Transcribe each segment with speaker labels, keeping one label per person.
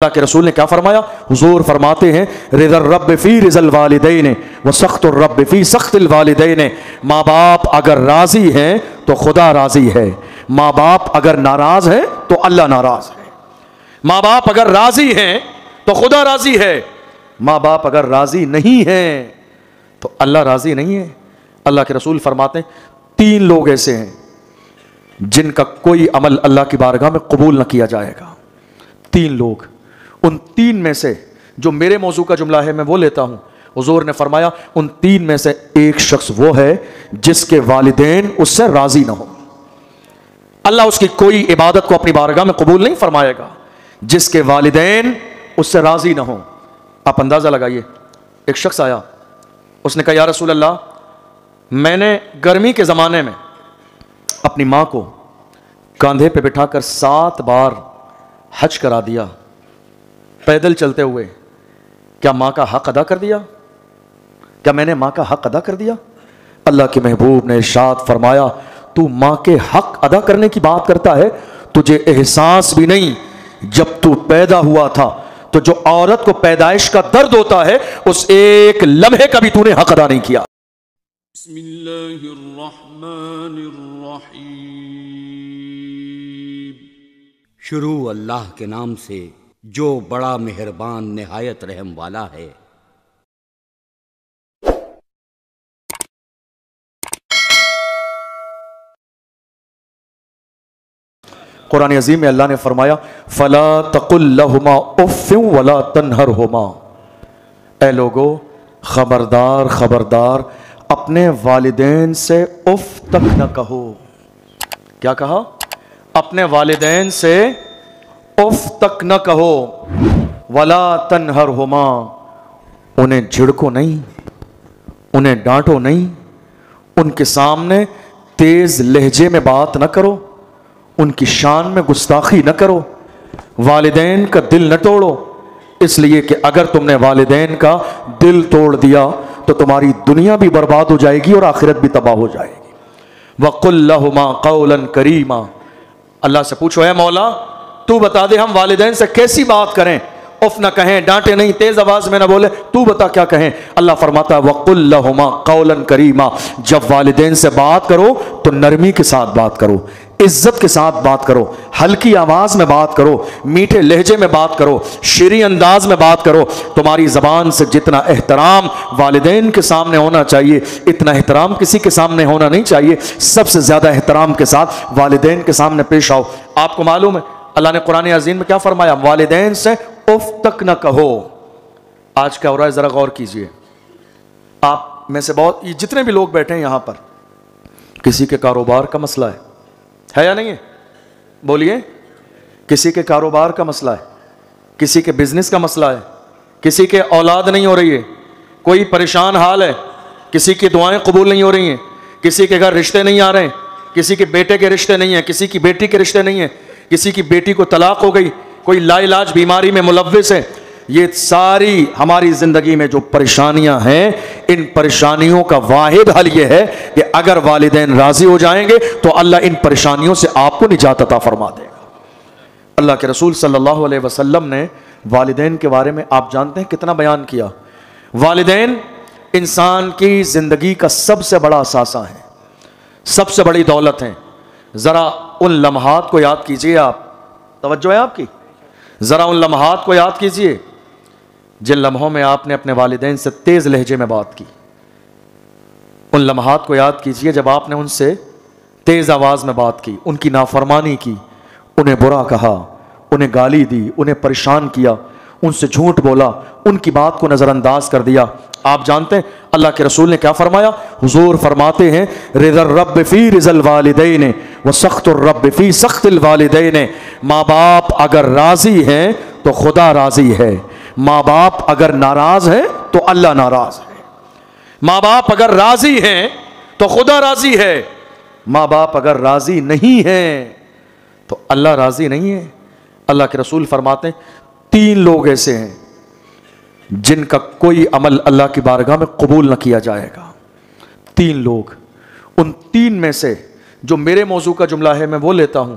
Speaker 1: اللہ کے رسول نے کیا فرمایا؟ حضور فرماتے ہیں رضا الرب فی رضا الوالدین و سخط الرب فی سخط الوالدین. ماں باپ اگر راضی ہیں تو خدا راضی ہے، ماں باپ اگر ناراض ہیں تو اللہ ناراض ہے. ماں باپ اگر راضی ہیں تو خدا راضی ہے، ماں باپ اگر راضی نہیں ہیں تو اللہ راضی نہیں ہے. اللہ کے رسول فرماتے ہیں 3 لوگ ایسے ہیں جن کا کوئی عمل اللہ کی بارگاہ میں قبول نہ کیا جائے گا. 3 لوگ، ان 3 میں سے جو میرے موضوع کا جملہ ہے میں وہ لیتا ہوں. حضور نے فرمایا ان 3 میں سے ایک شخص وہ ہے جس کے والدین اس سے راضی نہ ہو. اللہ اس کی کوئی عبادت کو اپنی بارگاہ میں قبول نہیں فرمائے گا جس کے والدین اس سے راضی نہ ہوں. آپ اندازہ لگائیے، ایک شخص آیا، اس نے کہا یا رسول اللہ، میں نے گرمی کے زمانے میں اپنی ماں کو کاندھے پہ بٹھا کر 7 بار حج کرا دیا پیدل چلتے ہوئے. کیا ماں کا حق ادا کر دیا؟ کیا میں نے ماں کا حق ادا کر دیا؟ اللہ کے محبوب نے ارشاد فرمایا تو ماں کے حق ادا کرنے کی بات کرتا ہے، تجھے احساس بھی نہیں جب تو پیدا ہوا تھا تو جو عورت کو پیدائش کا درد ہوتا ہے اس ایک لمحے کا بھی تو نے حق ادا نہیں کیا.
Speaker 2: بسم اللہ الرحمن الرحیم.
Speaker 3: شروع اللہ کے نام سے جو بڑا مہربان نہایت رحم والا ہے.
Speaker 1: قرآن عظیم میں اللہ نے فرمایا فلا تقل لہما اف ولا تنہرہما. اے لوگو خبردار خبردار اپنے والدین سے اف تک نہ کہو. کیا کہا؟ اپنے والدین سے اف تک نہ کہو. ولا تنہرہما، انہیں جھڑکو نہیں، انہیں ڈانٹو نہیں، ان کے سامنے تیز لہجے میں بات نہ کرو، ان کی شان میں گستاخی نہ کرو. والدین کا دل نہ توڑو، اس لیے کہ اگر تم نے والدین کا دل توڑ دیا تو تمہاری دنیا بھی برباد ہو جائے گی اور آخرت بھی تباہ ہو جائے گی. وَقُلْ لَهُمَا قَوْلًا كَرِيمًا. اللہ سے پوچھو اے مولا تو بتا دے ہم والدین سے کیسی بات کریں، اف نہ کہیں، ڈانٹے نہیں، تیز آواز میں نہ بولے، تو بتا کیا کہیں. اللہ فرماتا ہے وَقُلْ لَهُمَا قَوْلًا كَرِيمًا. جب والدین سے بات کرو تو نرمی کے ساتھ بات کرو، عزت کے ساتھ بات کرو، ہلکی آواز میں بات کرو، میٹھے لہجے میں بات کرو، شیریں انداز میں بات کرو. تمہاری زبان سے جتنا احترام والدین کے سامنے ہونا چاہیے اتنا احترام کسی کے سامنے ہونا نہیں چاہیے. سب سے زیادہ احترام کے ساتھ والدین کے سامنے پیش آؤ. آپ کو معلوم ہے اللہ نے قرآن عظیم میں کیا فرمایا؟ والدین سے اف تک نہ کہو. آج کیا ہو رہا ہے ذرا غور کیجئے. آپ میں سے بہت جتنے بھی لوگ بیٹھے ہیں یہاں پر کسی کے کاروبار کا مسئلہ ہے یا نہیں ہے؟ بولیے. کسی کے کاروبار کا مسئلہ ہے، کسی کے بزنس کا مسئلہ ہے، کسی کے اولاد نہیں ہو رہی ہے، کوئی پریشان حال ہے، کسی کی دعائیں قبول نہیں ہو رہی ہیں، کسی کے گھر رشتے نہیں آ رہے ہیں، کسی کے بیٹے کے رشتے نہیں ہیں، کسی کی بیٹی کے رشتے نہیں ہیں، کسی کی بیٹی کو طلاق ہو گئی، کوئی لا علاج بیماری میں ملوث ہے. یہ ساری ہماری زندگی میں جو پریشانیاں ہیں ان پریشانیوں کا واحد حل یہ ہے کہ اگر والدین راضی ہو جائیں گے تو اللہ ان پریشانیوں سے آپ کو نجات عطا فرما دے گا. اللہ کے رسول صلی اللہ علیہ وسلم نے والدین کے بارے میں آپ جانتے ہیں کتنا بیان کیا. والدین انسان کی زندگی کا سب سے بڑا اثاثہ ہیں، سب سے بڑی دولت ہیں. ذرا ان لمحات کو یاد کیجئے. آپ توجہ ہے آپ کی؟ ذرا ان لمحات کو یاد کیجئے جن لمحوں میں آپ نے اپنے والدین سے تیز لہجے میں بات کی. ان لمحات کو یاد کیجئے جب آپ نے ان سے تیز آواز میں بات کی، ان کی نافرمانی کی، انہیں برا کہا، انہیں گالی دی، انہیں پریشان کیا، ان سے جھوٹ بولا، ان کی بات کو نظر انداز کر دیا. آپ جانتے ہیں اللہ کے رسول نے کیا فرمایا؟ حضور فرماتے ہیں رضا الرب فی رضا الوالدین و سخط الرب فی سخط الوالدین. ماں باپ اگر راضی ہیں تو خدا راضی ہے، ماں باپ اگر ناراض ہیں تو اللہ ناراض ہے. ماں باپ اگر راضی ہیں تو خدا راضی ہے، ماں باپ اگر راضی نہیں ہیں تو اللہ راضی نہیں ہے. اللہ کے رسول فرماتے ہیں 3 لوگ ایسے ہیں جن کا کوئی عمل اللہ کی بارگاہ میں قبول نہ کیا جائے گا. 3 لوگ، ان 3 میں سے جو میرے موضوع کا جملہ ہے میں وہ لیتا ہوں.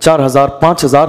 Speaker 1: 4000, 5000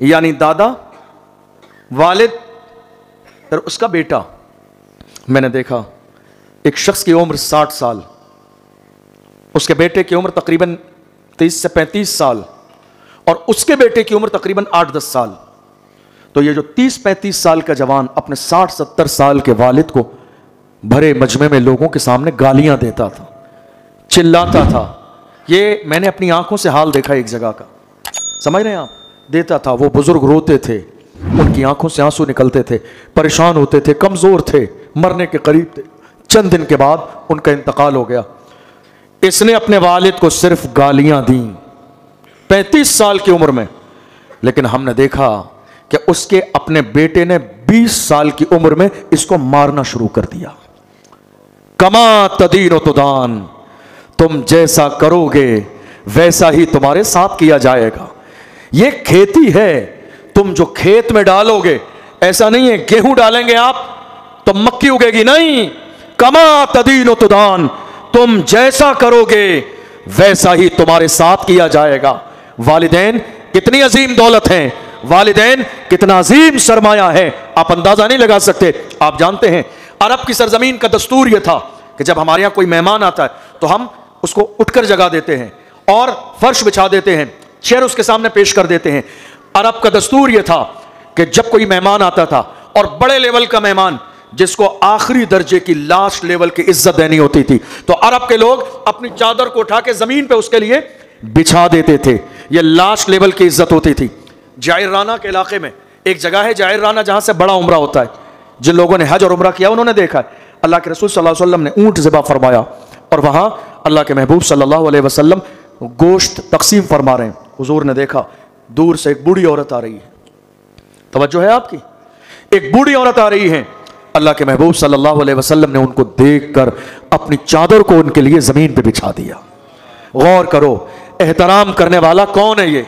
Speaker 1: یعنی دادا، والد اور اس کا بیٹا. میں نے دیکھا ایک شخص کی عمر 60 سال، اس کے بیٹے کی عمر تقریباً 30 سے 35 سال، اور اس کے بیٹے کی عمر تقریباً 8-10 سال. تو یہ جو 30-35 سال کا جوان اپنے 60-70 سال کے والد کو بھرے مجمع میں لوگوں کے سامنے گالیاں دیتا تھا، چلاتا تھا. یہ میں نے اپنی آنکھوں سے حال دیکھا ایک جگہ کا، سمجھ رہے ہیں آپ؟ دیتا تھا. وہ بزرگ روتے تھے، ان کی آنکھوں سے آنسو نکلتے تھے، پریشان ہوتے تھے، کمزور تھے، مرنے کے قریب تھے. چند دن کے بعد ان کا انتقال ہو گیا. اس نے اپنے والد کو صرف گالیاں دیں 35 سال کی عمر میں. لیکن ہم نے دیکھا کہ اس کے اپنے بیٹے نے 20 سال کی عمر میں اس کو مارنا شروع کر دیا. کما تدین و تدان، تم جیسا کرو گے ویسا ہی تمہارے ساتھ کیا جائے گا. یہ کھیتی ہے، تم جو کھیت میں ڈالو گے، ایسا نہیں ہے گیہوں ڈالیں گے آپ تو مکی اگے گی، نہیں. کما تدین و تدان، تم جیسا کرو گے ویسا ہی تمہارے ساتھ کیا جائے گا. والدین کتنی عظیم دولت ہیں، والدین کتنا عظیم سرمایہ ہے، آپ اندازہ نہیں لگا سکتے. آپ جانتے ہیں عرب کی سرزمین کا دستور یہ تھا کہ جب ہمارے یہاں کوئی مہمان آتا ہے تو ہم اس کو اٹھ کر جگا دیتے ہیں اور فرش بچھا دیتے ہیں، چیئر اس کے سامنے پیش کر دیتے ہیں. عرب کا دستور یہ تھا کہ جب کوئی مہمان آتا تھا اور بڑے لیول کا مہمان جس کو آخری درجے کی لاسٹ لیول کی عزت دینی ہوتی تھی، تو عرب کے لوگ اپنی چادر کو اٹھا کے زمین پہ اس کے لیے بچھا دیتے تھے. یہ لاسٹ لیول کی عزت ہوتی تھی. جائرانہ کے علاقے میں ایک جگہ ہے جائرانہ جہاں سے بڑا عمرہ ہوتا ہے. جن لوگوں نے حج اور عمرہ کیا انہوں نے دیکھا ہے. اللہ کے رسول صلی اللہ علیہ وسلم نے اونٹ ذبح فرمایا اور وہاں اللہ کے محبوب صلی اللہ علیہ وسلم گوشت تقسیم فرما رہے ہیں. حضور نے دیکھا دور سے ایک بوڑھی عورت آ رہی ہے. توجہ ہے آپ کی؟ ایک بوڑھی عورت آ رہی ہے. اللہ کے محبوب صلی اللہ علیہ وسلم نے ان کو دیکھ کر اپنی چادر کو ان کے لیے زمین پہ بچھا دیا. غور کرو، احترام کرنے والا کون ہے؟ یہ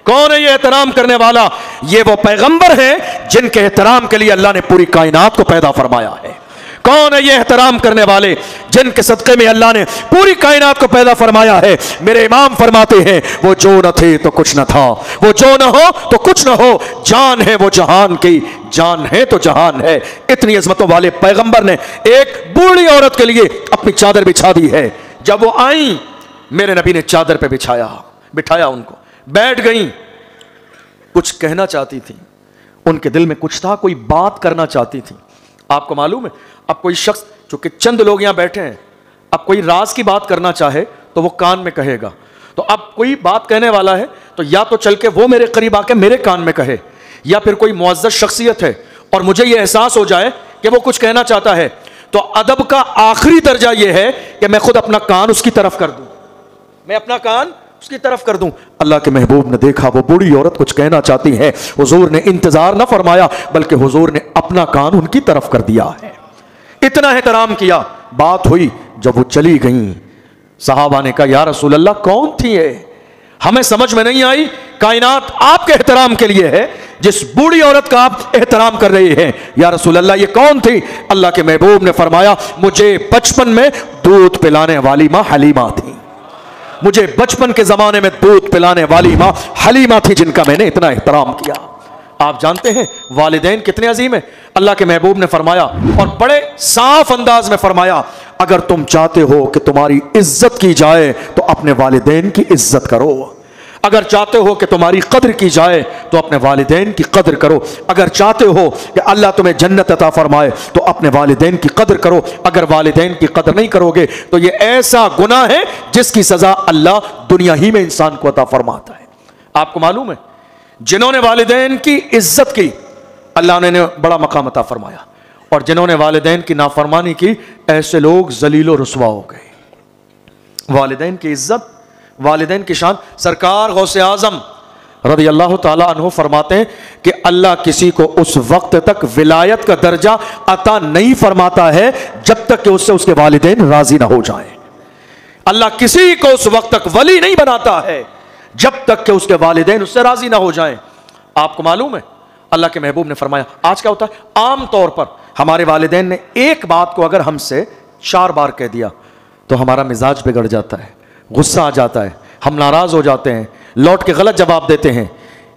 Speaker 1: کون ہے؟ یہ احترام کرنے والا یہ وہ پیغمبر ہیں جن کے احترام کے لیے اللہ نے پوری کائنات کو پیدا فرمایا ہے. کون ہے یہ احترام کرنے والے جن کے صدقے میں اللہ نے پوری کائنات کو پیدا فرمایا ہے؟ میرے امام فرماتے ہیں وہ جو نہ تھے تو کچھ نہ تھا، وہ جو نہ ہو تو کچھ نہ ہو، جان ہے وہ جہان کی، جان ہے تو جہان ہے. اتنی عظمتوں والے پیغمبر نے ایک بوڑھی عورت کے لیے اپنی چادر بچھا دی ہے. جب وہ آئیں میرے نبی نے چادر پہ بٹھایا ان کو، بیٹھ گئیں. کچھ کہنا چاہتی تھی، ان کے دل میں کچھ تھا، کوئی بات کرنا چاہتی تھی. آپ کو معلوم ہے اب کوئی شخص چونکہ چند لوگ یہاں بیٹھے ہیں، اب کوئی راز کی بات کرنا چاہے تو وہ کان میں کہے گا. تو اب کوئی بات کہنے والا ہے تو یا تو چل کے وہ میرے قریب آ کے میرے کان میں کہے، یا پھر کوئی معزز شخصیت ہے اور مجھے یہ احساس ہو جائے کہ وہ کچھ کہنا چاہتا ہے. تو ادب کا آخری درجہ یہ ہے کہ میں خود اپنا کان اس کی طرف کر دوں، میں اپنا کان اس کی طرف کر دوں. اللہ کے محبوب نے دیکھا وہ بوڑھی عورت کچھ کہنا چاہتی ہے. حضور نے انتظار نہ فرمایا بلکہ حضور نے اپنا کان ان کی طرف کر دیا ہے. اتنا احترام کیا. بات ہوئی جب وہ چلی گئیں، صحابہ نے کہا یا رسول اللہ کون تھی یہ؟ ہمیں سمجھ میں نہیں آئی. کائنات آپ کے احترام کے لیے ہے، جس بوڑھی عورت کا آپ احترام کر رہے ہیں. یا رسول اللہ یہ کون تھی؟ اللہ کے محبوب نے فرمایا مجھے بچپن میں دودھ پلانے والی ماں حلیمہ تھی. مجھے بچپن کے زمانے میں دودھ پلانے والی ماں حلیمہ تھی جن کا میں نے اتنا احترام کیا. آپ جانتے ہیں والدین کتنے عظیم ہیں. اللہ کے محبوب نے فرمایا اور بڑے صاف انداز میں فرمایا اگر تم چاہتے ہو کہ تمہاری عزت کی جائے تو اپنے والدین کی عزت کرو. اگر چاہتے ہو کہ تمہاری قدر کی جائے تو اپنے والدین کی قدر کرو. اگر چاہتے ہو کہ اللہ تمہیں جنت عطا فرمائے تو اپنے والدین کی قدر کرو. اگر والدین کی قدر نہیں کرو گے تو یہ ایسا گناہ ہے جس کی سزا اللہ دنیا ہی میں انسان کو عطا فرماتا ہے. آپ کو معلوم ہے جنہوں نے والدین کی عزت کی اللہ نے بڑا مقام عطا فرمایا، اور جنہوں نے والدین کی نافرمانی کی ایسے لوگ ذلیل و رسوا ہو گئے. والدین کی عزت، والدین کی شان. سرکار غوث اعظم رضی اللہ تعالی عنہ فرماتے ہیں کہ اللہ کسی کو اس وقت تک ولایت کا درجہ عطا نہیں فرماتا ہے جب تک کہ اس سے اس کے والدین راضی نہ ہو جائیں. اللہ کسی کو اس وقت تک ولی نہیں بناتا ہے جب تک کہ اس کے والدین اس سے راضی نہ ہو جائیں. آپ کو معلوم ہے اللہ کے محبوب نے فرمایا آج کیا ہوتا ہے عام طور پر ہمارے والدین نے ایک بات کو اگر ہم سے 4 بار کہہ دیا تو ہمارا مزاج بگڑ جاتا ہے، غصہ آ جاتا ہے، ہم ناراض ہو جاتے ہیں، لوٹ کے غلط جواب دیتے ہیں.